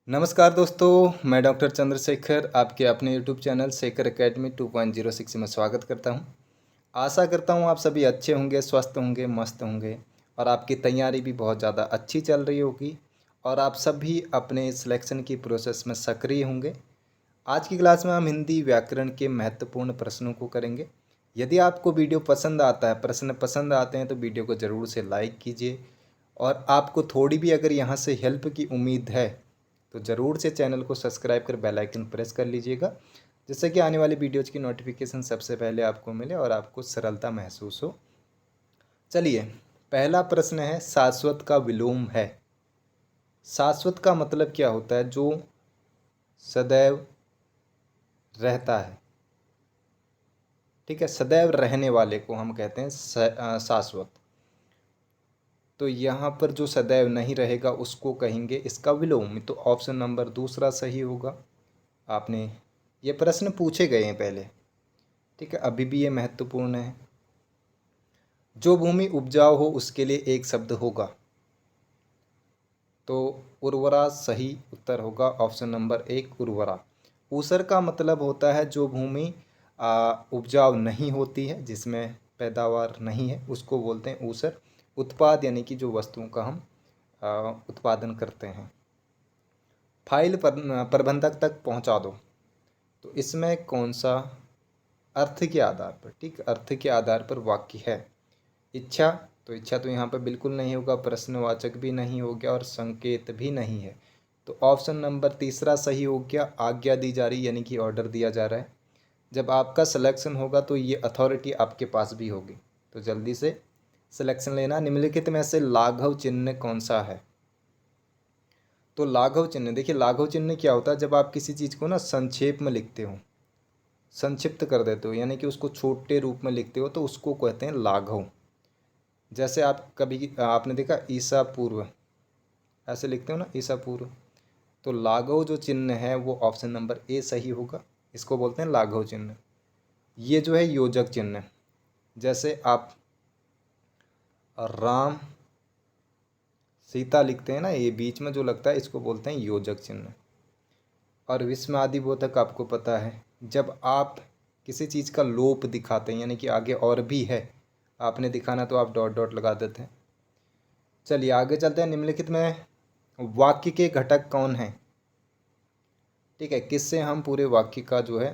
नमस्कार दोस्तों, मैं डॉक्टर चंद्रशेखर आपके अपने यूट्यूब चैनल शेखर एकेडमी 2.06 में स्वागत करता हूं। आशा करता हूं आप सभी अच्छे होंगे, स्वस्थ होंगे, मस्त होंगे और आपकी तैयारी भी बहुत ज़्यादा अच्छी चल रही होगी और आप सभी अपने सिलेक्शन की प्रोसेस में सक्रिय होंगे। आज की क्लास में हम हिंदी व्याकरण के महत्वपूर्ण प्रश्नों को करेंगे। यदि आपको वीडियो पसंद आता है, प्रश्न पसंद आते हैं तो वीडियो को ज़रूर से लाइक कीजिए और आपको थोड़ी भी अगर यहाँ से हेल्प की उम्मीद है तो ज़रूर से चैनल को सब्सक्राइब कर बेल आइकन प्रेस कर लीजिएगा, जिससे कि आने वाली वीडियोज़ की नोटिफिकेशन सबसे पहले आपको मिले और आपको सरलता महसूस हो। चलिए, पहला प्रश्न है, शाश्वत का विलोम है। शाश्वत का मतलब क्या होता है? जो सदैव रहता है। ठीक है, सदैव रहने वाले को हम कहते हैं शाश्वत। तो यहाँ पर जो सदैव नहीं रहेगा उसको कहेंगे इसका विलोम। तो ऑप्शन नंबर दूसरा सही होगा। आपने ये प्रश्न पूछे गए हैं पहले, ठीक है, अभी भी ये महत्वपूर्ण है। जो भूमि उपजाऊ हो उसके लिए एक शब्द होगा, तो उर्वरा सही उत्तर होगा। ऑप्शन नंबर 1 उर्वरा। ऊसर का मतलब होता है जो भूमि उपजाऊ नहीं होती है, जिसमें पैदावार नहीं है, उसको बोलते हैं ऊसर। उत्पाद यानी कि जो वस्तुओं का हम उत्पादन करते हैं। फाइल प्रबंधक तक पहुंचा दो, तो इसमें कौन सा अर्थ के आधार पर, ठीक, अर्थ के आधार पर वाक्य है। इच्छा, तो इच्छा तो यहाँ पर बिल्कुल नहीं होगा, प्रश्नवाचक भी नहीं हो गया और संकेत भी नहीं है। तो ऑप्शन नंबर तीसरा सही हो गया, आज्ञा दी जा रही, यानी कि ऑर्डर दिया जा रहा है। जब आपका सिलेक्शन होगा तो ये अथॉरिटी आपके पास भी होगी, तो जल्दी से सिलेक्शन लेना। निम्नलिखित में से लाघव चिन्ह कौन सा है? तो लाघव चिन्ह, देखिए लाघव चिन्ह क्या होता है? जब आप किसी चीज़ को ना संक्षेप में लिखते हो, संक्षिप्त कर देते हो, यानी कि उसको छोटे रूप में लिखते हो, तो उसको कहते हैं लाघव। जैसे आप कभी आपने देखा ईसा पूर्व, ऐसे लिखते हो ना, ईसा पूर्व। तो लाघव जो चिन्ह है वो ऑप्शन नंबर ए सही होगा, इसको बोलते हैं लाघव चिन्ह। ये जो है योजक चिन्ह, जैसे आप राम सीता लिखते हैं ना, ये बीच में जो लगता है इसको बोलते हैं योजक चिन्ह। और विस्मयादिबोधक आपको पता है, जब आप किसी चीज़ का लोप दिखाते हैं, यानी कि आगे और भी है, आपने दिखाना तो आप डॉट डॉट लगा देते हैं। चलिए आगे चलते हैं। निम्नलिखित में वाक्य के घटक कौन हैं? ठीक है, किससे हम पूरे वाक्य का जो है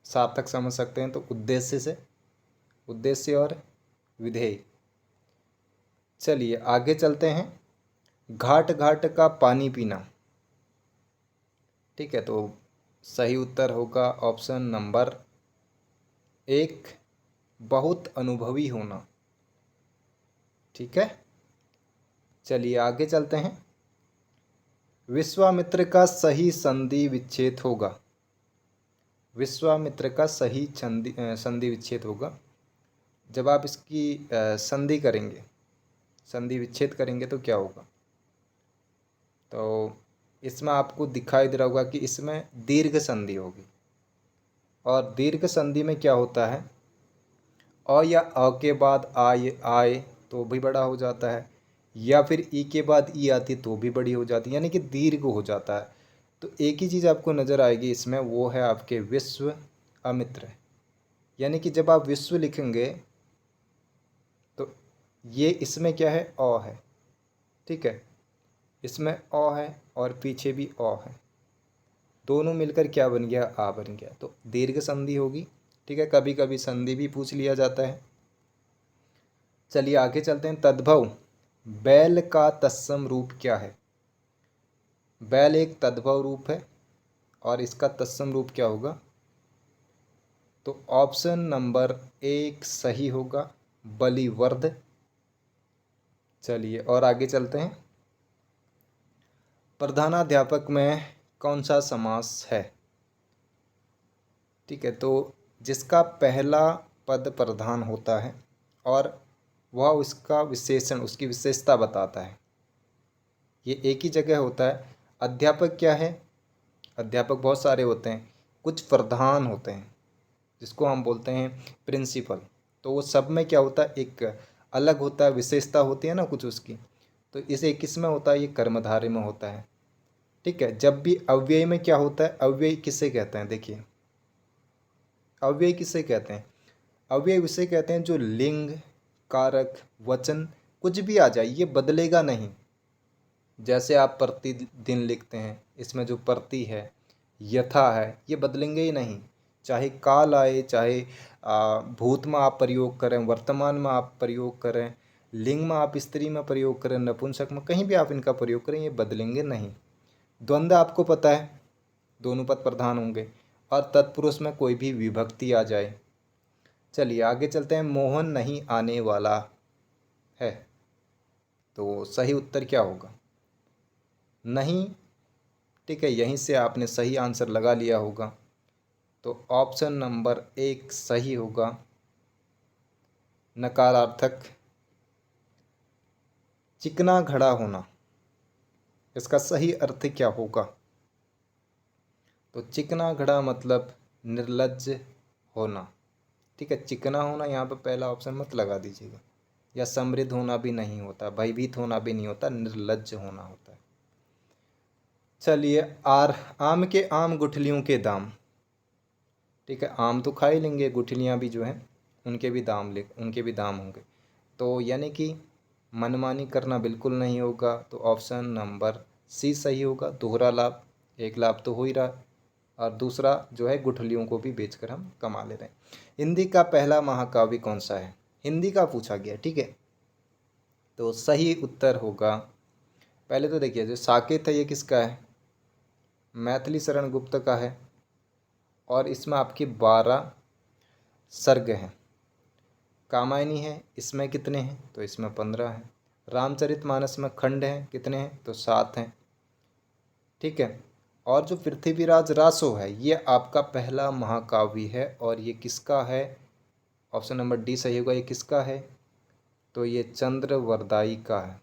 सार्थक समझ सकते हैं? तो उद्देश्य से, उद्देश्य और विधेय। चलिए आगे चलते हैं। घाट घाट का पानी पीना, ठीक है, तो सही उत्तर होगा ऑप्शन नंबर 1 बहुत अनुभवी होना। ठीक है, चलिए आगे चलते हैं। विश्वामित्र का सही संधि विच्छेद होगा। विश्वामित्र का सही संधि विच्छेद होगा। जब आप इसकी संधि करेंगे, संधि विच्छेद करेंगे तो क्या होगा? तो इसमें आपको दिखाई दे रहा होगा कि इसमें दीर्घ संधि होगी। और दीर्घ संधि में क्या होता है? अ या अ के बाद आए आए तो भी बड़ा हो जाता है, या फिर ई के बाद ई आती तो भी बड़ी हो जाती है, यानी कि दीर्घ हो जाता है। तो एक ही चीज़ आपको नज़र आएगी इसमें, वो है आपके विश्व अमित्र। यानी कि जब आप विश्व लिखेंगे तो ये इसमें क्या है? अ है, ठीक है, इसमें अ है और पीछे भी अ है, दोनों मिलकर क्या बन गया? आ बन गया। तो दीर्घ संधि होगी। ठीक है, कभी कभी संधि भी पूछ लिया जाता है। चलिए आगे चलते हैं। तद्भव, बैल का तत्सम रूप क्या है? बैल एक तद्भव रूप है और इसका तत्सम रूप क्या होगा? तो ऑप्शन नंबर 1 सही होगा, बलिवर्ध। चलिए और आगे चलते हैं। प्रधानाध्यापक में कौन सा समास है? ठीक है, तो जिसका पहला पद प्रधान होता है और वह उसका विशेषण, उसकी विशेषता बताता है, ये एक ही जगह होता है। अध्यापक क्या है? अध्यापक बहुत सारे होते हैं, कुछ प्रधान होते हैं जिसको हम बोलते हैं प्रिंसिपल। तो वो सब में क्या होता है? एक अलग होता है, विशेषता होती है ना कुछ उसकी। तो इसे किस में होता है? ये कर्मधारय में होता है। ठीक है। जब भी अव्यय में क्या होता है, अव्यय किसे कहते हैं, देखिए अव्यय किसे कहते हैं, अव्यय उसे कहते हैं जो लिंग, कारक, वचन कुछ भी आ जाए ये बदलेगा नहीं। जैसे आप प्रतिदिन लिखते हैं, इसमें जो प्रति है, यथा है, ये बदलेंगे ही नहीं। चाहे काल आए, चाहे भूत में आप प्रयोग करें, वर्तमान में आप प्रयोग करें, लिंग में आप स्त्री में प्रयोग करें, नपुंसक में, कहीं भी आप इनका प्रयोग करें, ये बदलेंगे नहीं। द्वंद्व आपको पता है, दोनों पद प्रधान होंगे, और तत्पुरुष में कोई भी विभक्ति आ जाए। चलिए आगे चलते हैं। मोहन नहीं आने वाला है, तो सही उत्तर क्या होगा, नहीं। ठीक है, यहीं से आपने सही आंसर लगा लिया होगा, तो ऑप्शन नंबर 1 सही होगा, नकारार्थक। चिकना घड़ा होना, इसका सही अर्थ क्या होगा, तो चिकना घड़ा मतलब निर्लज्ज होना। ठीक है, चिकना होना यहाँ पर पहला ऑप्शन मत लगा दीजिएगा, या समृद्ध होना भी नहीं होता, भयभीत होना भी नहीं होता, निर्लज्ज होना होता है। चलिए आम के आम गुठलियों के दाम। ठीक है, आम तो खा ही लेंगे, गुठलियाँ भी जो हैं उनके भी दाम होंगे। तो यानी कि मनमानी करना बिल्कुल नहीं होगा, तो ऑप्शन नंबर सी सही होगा। दोहरा लाभ, एक लाभ तो हो ही रहा, और दूसरा जो है गुठलियों को भी बेचकर हम कमा ले रहे हैं। हिंदी का पहला महाकाव्य कौन सा है, हिंदी का पूछा गया। ठीक है, तो सही उत्तर होगा, पहले तो देखिए जो साकेत है ये किसका है, मैथिली शरण गुप्त का है, और इसमें आपकी 12 सर्ग हैं। कामायनी है, इसमें कितने हैं, तो इसमें 15 हैं। रामचरितमानस में खंड हैं, कितने हैं, तो 7 हैं। ठीक है, और जो पृथ्वीराज रासो है ये आपका पहला महाकाव्य है, और ये किसका है, ऑप्शन नंबर डी सही होगा। ये किसका है, तो ये चंद्रवरदाई का है।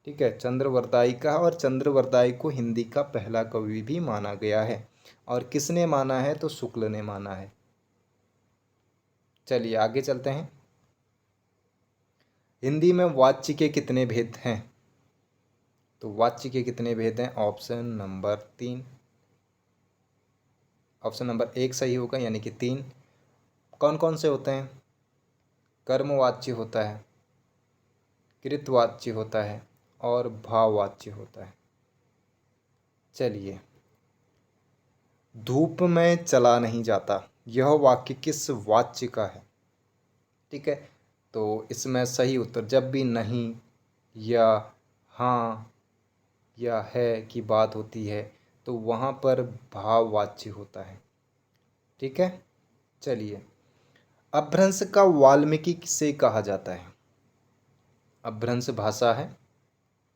ठीक है, चंद्रवरदाई का है, और चंद्रवरदाई को हिंदी का पहला कवि भी माना गया है। और किसने माना है, तो शुक्ल ने माना है। चलिए आगे चलते हैं। हिंदी में वाच्य के कितने भेद हैं, तो वाच्य के कितने भेद हैं, ऑप्शन नंबर 3, ऑप्शन नंबर 1 सही होगा, यानी कि 3। कौन कौन से होते हैं, कर्मवाच्य होता है, कृतवाच्य होता है, और भाववाच्य होता है। चलिए, धूप में चला नहीं जाता, यह वाक्य किस वाच्य का है। ठीक है, तो इसमें सही उत्तर जब भी नहीं या हाँ या है की बात होती है तो वहाँ पर भाववाच्य होता है। ठीक है, चलिए, अपभ्रंश का वाल्मीकि से कहा जाता है, अपभ्रंश भाषा है।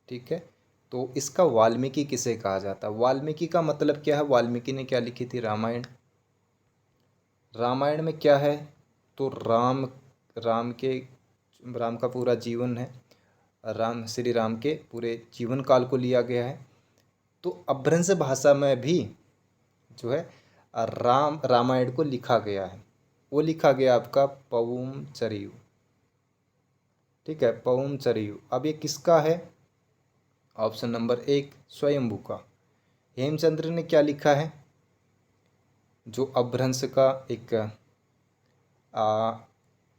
ठीक है, तो इसका वाल्मीकि किसे कहा जाता है, वाल्मीकि का मतलब क्या है, वाल्मीकि ने क्या लिखी थी, रामायण। रामायण में क्या है, तो राम का पूरा जीवन है, श्री राम के पूरे जीवन काल को लिया गया है। तो अपभ्रंश भाषा में भी जो है रामायण को लिखा गया है, वो लिखा गया आपका पवुम चरियु। ठीक है, पवुम चरियु। अब ये किसका है, ऑप्शन नंबर 1 स्वयंभू का। हेमचंद्र ने क्या लिखा है, जो अपभ्रंश का एक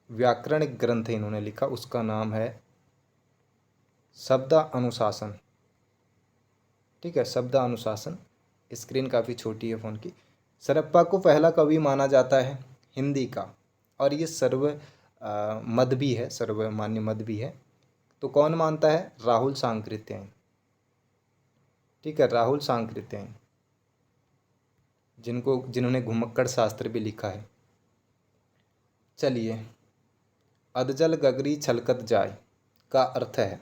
व्याकरणिक ग्रंथ है इन्होंने लिखा, उसका नाम है शब्द अनुशासन। ठीक है, शब्द अनुशासन। स्क्रीन काफ़ी छोटी है फ़ोन की। सरप्पा को पहला कवि माना जाता है हिंदी का, और ये मद भी है, सर्वमान्य मद भी है। तो कौन मानता है, राहुल सांकृत्यायन। ठीक है, राहुल सांकृत्यायन, जिन्होंने घुमक्कड़ शास्त्र भी लिखा है। चलिए, अधजल गगरी छलकत जाय का अर्थ है,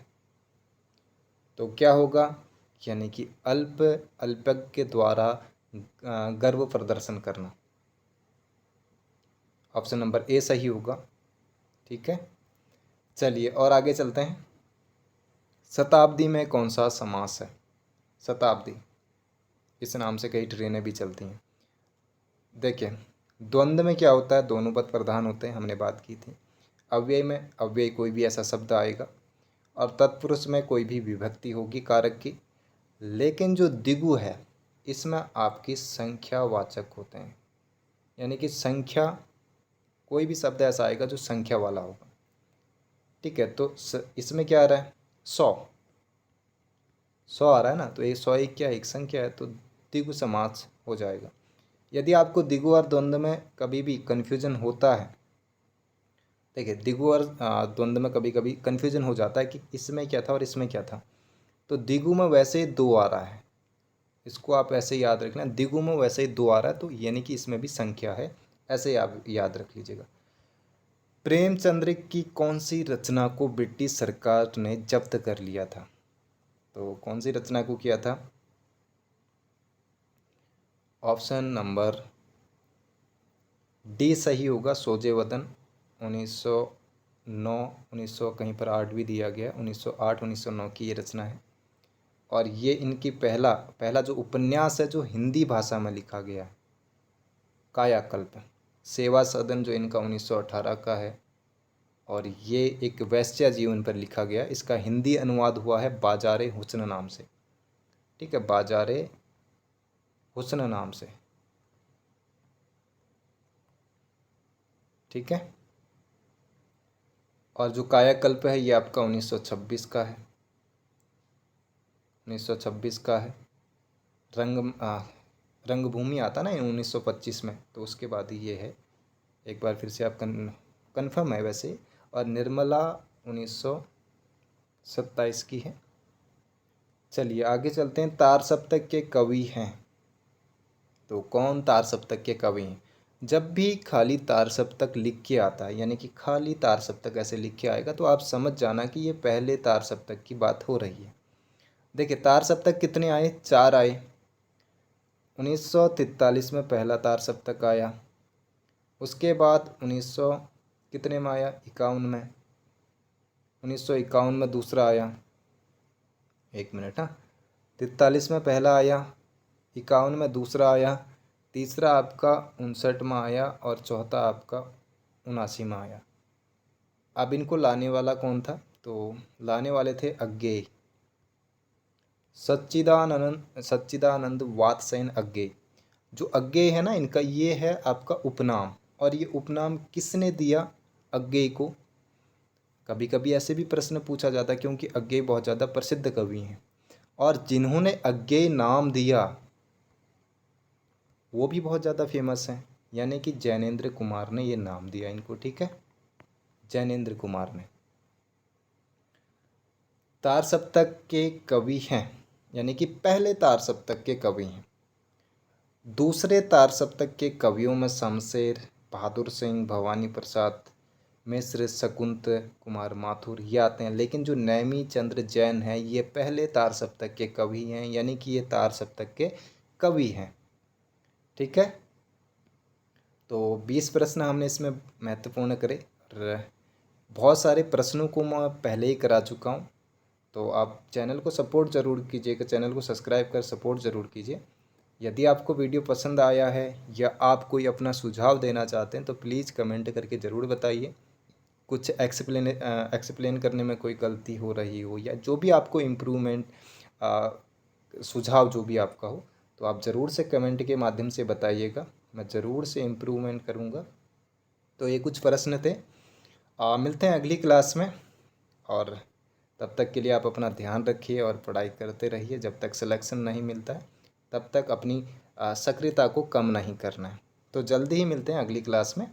तो क्या होगा, यानी कि अल्पज्ञ के द्वारा गर्व प्रदर्शन करना। ऑप्शन नंबर ए सही होगा। ठीक है, चलिए और आगे चलते हैं। शताब्दी में कौन सा समास है, शताब्दी, इस नाम से कई ट्रेनें भी चलती हैं। देखिए, द्वंद्व में क्या होता है, दोनों पद प्रधान होते हैं, हमने बात की थी। अव्यय में अव्यय कोई भी ऐसा शब्द आएगा, और तत्पुरुष में कोई भी विभक्ति होगी कारक की, लेकिन जो दिगु है इसमें आपकी संख्यावाचक होते हैं, यानी कि संख्या, कोई भी शब्द ऐसा आएगा जो संख्या वाला होगा। ठीक है, तो इसमें क्या आ रहा है, 100 आ रहा है ना, तो ये 100 एक क्या एक संख्या है, तो द्विगु समास हो जाएगा। यदि आपको द्विगु और द्वंद्व में कभी भी कन्फ्यूजन होता है, देखिए द्विगु और द्वंद्व में कभी कभी कन्फ्यूजन हो जाता है कि इसमें क्या था और इसमें क्या था, तो द्विगु में वैसे ही 2 आ रहा है, इसको आप ऐसे याद रखना, द्विगु में वैसे ही 2 आ रहा है, तो यानी कि इसमें भी संख्या है, ऐसे ही आप याद रख लीजिएगा। प्रेमचंद्र की कौन सी रचना को ब्रिटिश सरकार ने जब्त कर लिया था, तो कौन सी रचना को किया था? ऑप्शन नंबर डी सही होगा, सोजेवदन 1909, 1900 कहीं पर 8 भी दिया गया, 1908 1909 की ये रचना है। और ये इनकी पहला जो उपन्यास है जो हिंदी भाषा में लिखा गया है, कायाकल्प। सेवा सदन जो इनका 1918 का है, और ये एक वैश्य जीवन पर लिखा गया, इसका हिंदी अनुवाद हुआ है बाजारे हुस्न नाम से। ठीक है, बाजारे हुस्न नाम से। ठीक है, और जो कायाकल्प है ये आपका 1926 का है, 1926 का है। रंगभूमि आता ना 1925 में, तो उसके बाद ही ये है। एक बार फिर से आप कन्फर्म है वैसे। और निर्मला 1927 की है। चलिए आगे चलते हैं, तार सप्तक के कवि हैं, तो कौन तार सप्तक के कवि हैं? जब भी खाली तार सप्तक लिख के आता है, यानी कि खाली तार सप्तक ऐसे लिख के आएगा, तो आप समझ जाना कि ये पहले तार सप्तक की बात हो रही है। देखिए तार सप्तक कितने आए, 4 आए। 1943 में पहला तार सप्तक आया, उसके बाद 1900 कितने में आया, 51 में, 1951 में दूसरा आया, एक मिनट, हाँ, 43 में पहला आया, 51 में दूसरा आया, तीसरा आपका 59 में आया, और चौथा आपका 79 में आया। अब इनको लाने वाला कौन था, तो लाने वाले थे अज्ञेय, सच्चिदानंद वात्स्ययन अज्ञेय। जो अज्ञेय है ना, इनका ये है आपका उपनाम। और ये उपनाम किसने दिया अज्ञेय को? कभी कभी ऐसे भी प्रश्न पूछा जाता है, क्योंकि अज्ञेय बहुत ज़्यादा प्रसिद्ध कवि हैं, और जिन्होंने अज्ञेय नाम दिया वो भी बहुत ज़्यादा फेमस हैं, यानी कि जैनेन्द्र कुमार ने ये नाम दिया इनको। ठीक है, जैनेन्द्र कुमार ने। तार सप्तक के कवि हैं, यानी कि पहले तार सप्तक के कवि हैं। दूसरे तार सप्तक के कवियों में शमशेर, बहादुर सिंह, भवानी प्रसाद मिश्र, शकुंत कुमार माथुर ये आते हैं। लेकिन जो नैमी चंद्र जैन है ये पहले तार सप्तक के कवि हैं, यानी कि ये तार सप्तक के कवि हैं। ठीक है, तो 20 प्रश्न हमने इसमें महत्वपूर्ण करे, और बहुत सारे प्रश्नों को मैं पहले ही करा चुका हूँ, तो आप चैनल को सपोर्ट ज़रूर कीजिएगा, चैनल को सब्सक्राइब कर सपोर्ट ज़रूर कीजिए। यदि आपको वीडियो पसंद आया है या आप कोई अपना सुझाव देना चाहते हैं तो प्लीज़ कमेंट करके ज़रूर बताइए। कुछ एक्सप्लेन करने में कोई गलती हो रही हो, या जो भी आपको इम्प्रूवमेंट सुझाव जो भी आपका हो, तो आप ज़रूर से कमेंट के माध्यम से बताइएगा, मैं ज़रूर से इम्प्रूवमेंट करूँगा। तो ये कुछ प्रश्न थे, मिलते हैं अगली क्लास में, और तब तक के लिए आप अपना ध्यान रखिए और पढ़ाई करते रहिए। जब तक सिलेक्शन नहीं मिलता है तब तक अपनी सक्रियता को कम नहीं करना है। तो जल्दी ही मिलते हैं अगली क्लास में।